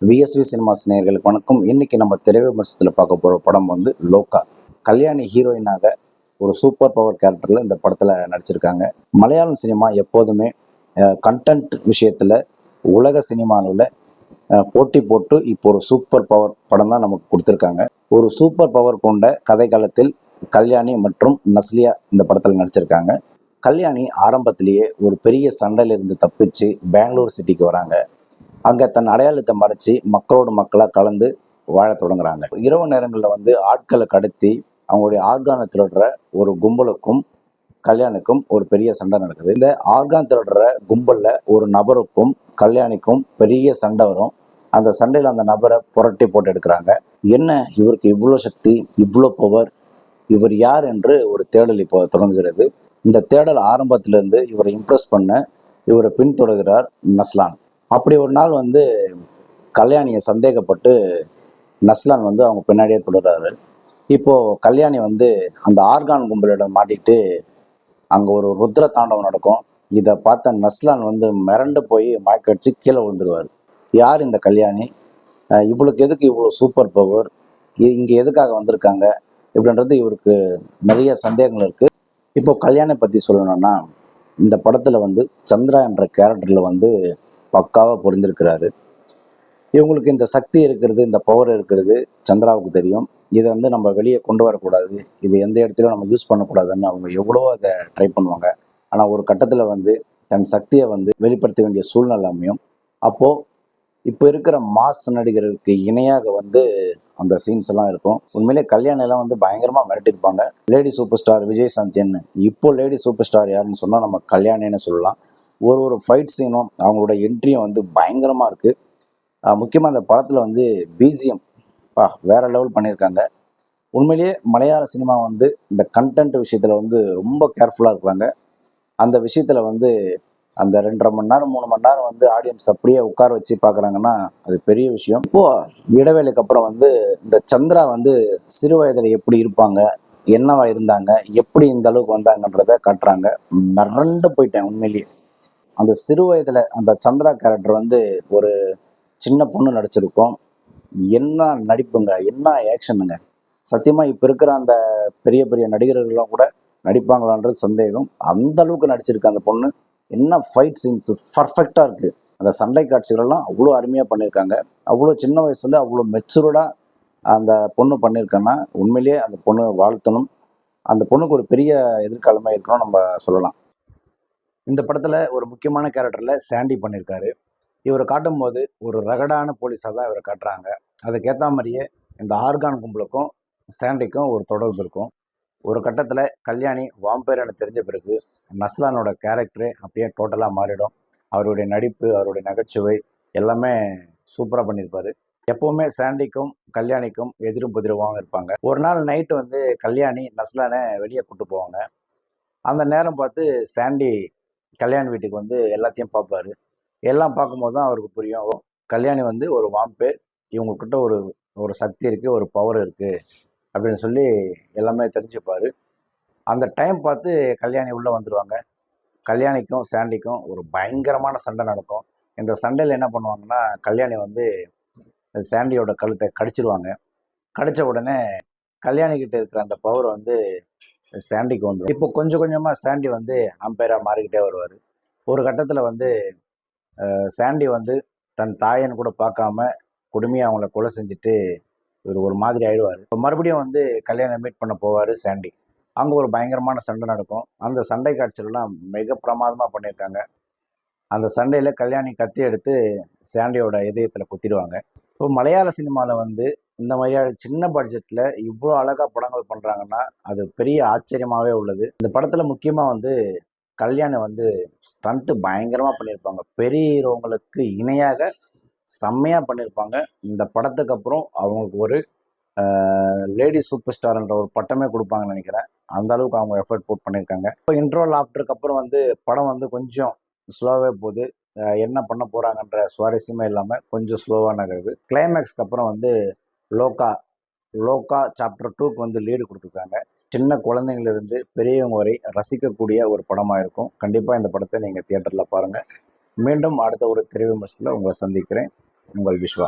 VSV cinemas நேயர்களுக்கு வணக்கம். இன்னைக்கு நம்ம திரை விமர்சனத்தில் பார்க்க போகிற படம் வந்து லோகா. கல்யாணி ஹீரோயினாக ஒரு சூப்பர் பவர் கேரக்டரில் இந்த படத்தில் நடிச்சிருக்காங்க. மலையாளம் சினிமா எப்போதுமே கண்டென்ட் விஷயத்தில் உலக சினிமாவில் போட்டி போட்டு இப்போ ஒரு சூப்பர் பவர் படம் தான் நமக்கு கொடுத்துருக்காங்க. ஒரு சூப்பர் பவர் கொண்ட கதை காலத்தில் கல்யாணி மற்றும் நஸ்லியா இந்த படத்தில் நடிச்சிருக்காங்க. கல்யாணி ஆரம்பத்திலேயே ஒரு பெரிய சண்டையிலிருந்து தப்பிச்சு பெங்களூர் சிட்டிக்கு வராங்க. அங்கே தன் அடையாளத்தை மறைச்சி மக்களோடு மக்களாக கலந்து வாழ தொடங்குறாங்க. இரவு நேரங்களில் வந்து ஆட்களை கடத்தி அவங்களுடைய ஆர்கானை திருடுற ஒரு கும்பலுக்கும் கல்யாணிக்கும் ஒரு பெரிய சண்டை நடக்குது. இந்த ஆர்கான் திருடுற கும்பலில் ஒரு நபருக்கும் கல்யாணிக்கும் பெரிய சண்டை வரும். அந்த சண்டையில் அந்த நபரை புரட்டி போட்டு எடுக்கிறாங்க. என்ன இவருக்கு இவ்வளோ சக்தி, இவ்வளோ பவர், இவர் யார் என்று ஒரு தேடல் இப்போ தொடங்குகிறது. இந்த தேடல் ஆரம்பத்திலிருந்து இவரை இம்ப்ரெஸ் பண்ண இவரை பின்தொடர்கிறார் நஸ்லான். அப்படி ஒரு நாள் வந்து கல்யாணியை சந்தேகப்பட்டு நஸ்லான் வந்து அவங்க பின்னாடியே தொடர்றாரு. இப்போது கல்யாணி வந்து அந்த ஆர்கான் கும்பலிடம் மாட்டிட்டு அங்கே ஒரு ருத்ர தாண்டவம் நடக்கும். இதை பார்த்த நஸ்லான் வந்து மிரண்டு போய் மயக்கடிச்சு கீழே விழுந்துருவார். யார் இந்த கல்யாணி, இவளுக்கு எதுக்கு இவ்வளோ சூப்பர் பவர், இங்கே எதுக்காக வந்திருக்காங்க இப்படின்றது இவருக்கு நிறைய சந்தேகங்கள் இருக்குது. இப்போ கல்யாணி பற்றி சொல்லணும்னா, இந்த படத்தில் வந்து சந்திரா என்ற கேரக்டரில் வந்து பக்காவாக பொருந்திருக்கிறாரு. இவங்களுக்கு இந்த சக்தி இருக்கிறது, இந்த பவர் இருக்கிறது சந்திராவுக்கு தெரியும். இதை வந்து நம்ம வெளியே கொண்டு வரக்கூடாது, இது எந்த இடத்துலையும் நம்ம யூஸ் பண்ணக்கூடாதுன்னு அவங்க எவ்வளோ அதை ட்ரை பண்ணுவாங்க. ஆனால் ஒரு கட்டத்தில் வந்து தன் சக்தியை வந்து வெளிப்படுத்த வேண்டிய சூழ்நிலை அமையும். அப்போது இப்போ இருக்கிற மாஸ் நடிகர்களுக்கு இணையாக வந்து அந்த சீன்ஸ் எல்லாம் இருக்கும். உண்மையிலே கல்யாணம் வந்து பயங்கரமாக மிரட்டிருப்பாங்க. லேடி சூப்பர் ஸ்டார் விஜய் சாந்தியன், இப்போ லேடி சூப்பர் ஸ்டார் யாருன்னு சொன்னால் நம்ம கல்யாணின்னு சொல்லலாம். ஒரு ஃபைட் சீனும் அவங்களோட என்ட்ரியும் வந்து பயங்கரமாக இருக்குது. முக்கியமாக அந்த படத்தில் வந்து பிஜிஎம் வேற லெவல் பண்ணியிருக்காங்க. உண்மையிலேயே மலையாள சினிமா வந்து இந்த கண்டென்ட் விஷயத்தில் வந்து ரொம்ப கேர்ஃபுல்லாக இருக்கிறாங்க. அந்த விஷயத்தில் வந்து அந்த 2.5 மணி நேரம் 3 மணி நேரம் வந்து ஆடியன்ஸ் அப்படியே உட்கார வச்சு பார்க்குறாங்கன்னா அது பெரிய விஷயம். இப்போது இடைவேளைக்கு அப்புறம் வந்து இந்த சந்திரா வந்து சிறு வயதில் எப்படி இருப்பாங்க, என்னவா இருந்தாங்க, எப்படி இந்த அளவுக்கு வந்தாங்கன்றதை காட்டுறாங்க. மிரண்டு போயிட்டேன் உண்மையிலேயே. அந்த சிறு வயதில் அந்த சந்திரா கேரக்டர் வந்து ஒரு சின்ன பொண்ணு நடிச்சிருக்கோம். என்ன நடிப்புங்க, என்ன ஆக்ஷனுங்க. சத்தியமாக இப்போ இருக்கிற அந்த பெரிய பெரிய நடிகர்கள்லாம் கூட நடிப்பாங்களான்றது சந்தேகம். அந்த அளவுக்கு நடிச்சிருக்கு அந்த பொண்ணு. என்ன ஃபைட் சீன்ஸ் பர்ஃபெக்டாக இருக்குது. அந்த சண்டை காட்சிகளெல்லாம் அவ்வளோ அருமையாக பண்ணியிருக்காங்க. அவ்வளோ சின்ன வயசுல அவ்வளோ மெச்சூர்டாக அந்த பொண்ணு பண்ணியிருக்கேன்னா உண்மையிலேயே அந்த பொண்ணு வாழ்த்தணும். அந்த பொண்ணுக்கு ஒரு பெரிய எதிர்காலமாக இருக்கணும் நம்ம சொல்லலாம். இந்த படத்தில் ஒரு முக்கியமான கேரக்டரில் சாண்டி பண்ணியிருக்காரு. இவரை காட்டும்போது ஒரு ரகடான போலீஸாக தான் இவரை காட்டுறாங்க. அதுக்கேற்ற மாதிரியே இந்த ஆர்கான் கும்பலுக்கும் சாண்டிக்கும் ஒரு தொடர்பு இருக்கும். ஒரு கட்டத்தில் கல்யாணி வாம்பேர் என தெரிஞ்ச பிறகு நஸ்லானோட கேரக்டரே அப்படியே டோட்டலாக மாறிடும். அவருடைய நடிப்பு, அவருடைய நகைச்சுவை எல்லாமே சூப்பராக பண்ணியிருப்பார். எப்போவுமே சாண்டிக்கும் கல்யாணிக்கும் எதிரும் புதிரவாகவும் இருப்பாங்க. ஒரு நாள் நைட்டு வந்து கல்யாணி நஸ்லானை வெளியே கூட்டு போவாங்க. அந்த நேரம் பார்த்து சாண்டி கல்யாணி வீட்டுக்கு வந்து எல்லாத்தையும் பார்ப்பாரு. எல்லாம் பார்க்கும்போது தான் அவருக்கு புரியும், கல்யாணி வந்து ஒரு வாம்பேர், இவங்கக்கிட்ட ஒரு ஒரு சக்தி இருக்குது, ஒரு பவர் இருக்குது அப்படின்னு சொல்லி எல்லாமே தெரிஞ்சுப்பார். அந்த டைம் பார்த்து கல்யாணி உள்ளே வந்துடுவாங்க. கல்யாணிக்கும் சாண்டிக்கும் ஒரு பயங்கரமான சண்டை நடக்கும். இந்த சண்டையில் என்ன பண்ணுவாங்கன்னா, கல்யாணி வந்து சாண்டியோட கழுத்தை கடிச்சிடுவாங்க. கடித்த உடனே கல்யாணிக்கிட்ட இருக்கிற அந்த பவர் வந்து சாண்டிக்கு வந்துடும். இப்போ கொஞ்சம் கொஞ்சமாக சாண்டி வந்து அம்பையராக மாறிக்கிட்டே வருவார். ஒரு கட்டத்தில் வந்து சாண்டி வந்து தன் தாயன்னு கூட பார்க்காம கொடுமையாக அவங்கள கொலை செஞ்சுட்டு இவர் ஒரு மாதிரி ஆயிடுவார். இப்போ மறுபடியும் வந்து கல்யாணம் மீட் பண்ண போவார் சாண்டி. அங்கே ஒரு பயங்கரமான சண்டை நடக்கும். அந்த சண்டை காட்சிகள்லாம் மிக பிரமாதமாக பண்ணியிருக்காங்க. அந்த சண்டையில் கல்யாணி கத்தி எடுத்து சாண்டியோட இதயத்தில் குத்திடுவாங்க. இப்போ மலையாள சினிமாவில் வந்து இந்த மாதிரியான சின்ன பட்ஜெட்டில் இவ்வளோ அழகாக படங்கள் பண்ணுறாங்கன்னா அது பெரிய ஆச்சரியமாகவே உள்ளது. இந்த படத்தில் முக்கியமாக வந்து கல்யாணி வந்து ஸ்டண்ட்டு பயங்கரமாக பண்ணியிருப்பாங்க. பெரிய ஹீரோங்களுக்கு இணையாக செம்மையாக பண்ணியிருப்பாங்க. இந்த படத்துக்கு அப்புறம் அவங்களுக்கு ஒரு லேடி சூப்பர் ஸ்டார்ன்ற ஒரு பட்டமே கொடுப்பாங்கன்னு நினைக்கிறேன். அந்த அளவுக்கு அவங்க எஃபர்ட் போட் பண்ணியிருக்காங்க. இப்போ இன்ட்ரோல் ஆஃப்டருக்கு அப்புறம் வந்து படம் வந்து கொஞ்சம் ஸ்லோவே போகுது. என்ன பண்ண போகிறாங்கன்ற சுவாரஸ்யமே இல்லாமல் கொஞ்சம் ஸ்லோவாக நகருது. கிளைமேக்ஸ்க்கு அப்புறம் வந்து லோகா லோகா சாப்டர் 2க்கு வந்து லீடு கொடுத்துருக்காங்க. சின்ன குழந்தைங்களிலிருந்து பெரியவங்க வரை ரசிக்கக்கூடிய ஒரு படமாக இருக்கும். கண்டிப்பாக இந்த படத்தை நீங்கள் தியேட்டரில் பாருங்கள். மீண்டும் அடுத்த ஒரு திரை விமர்சனத்தில் உங்களை சந்திக்கிறேன். உங்கள் விஸ்வா.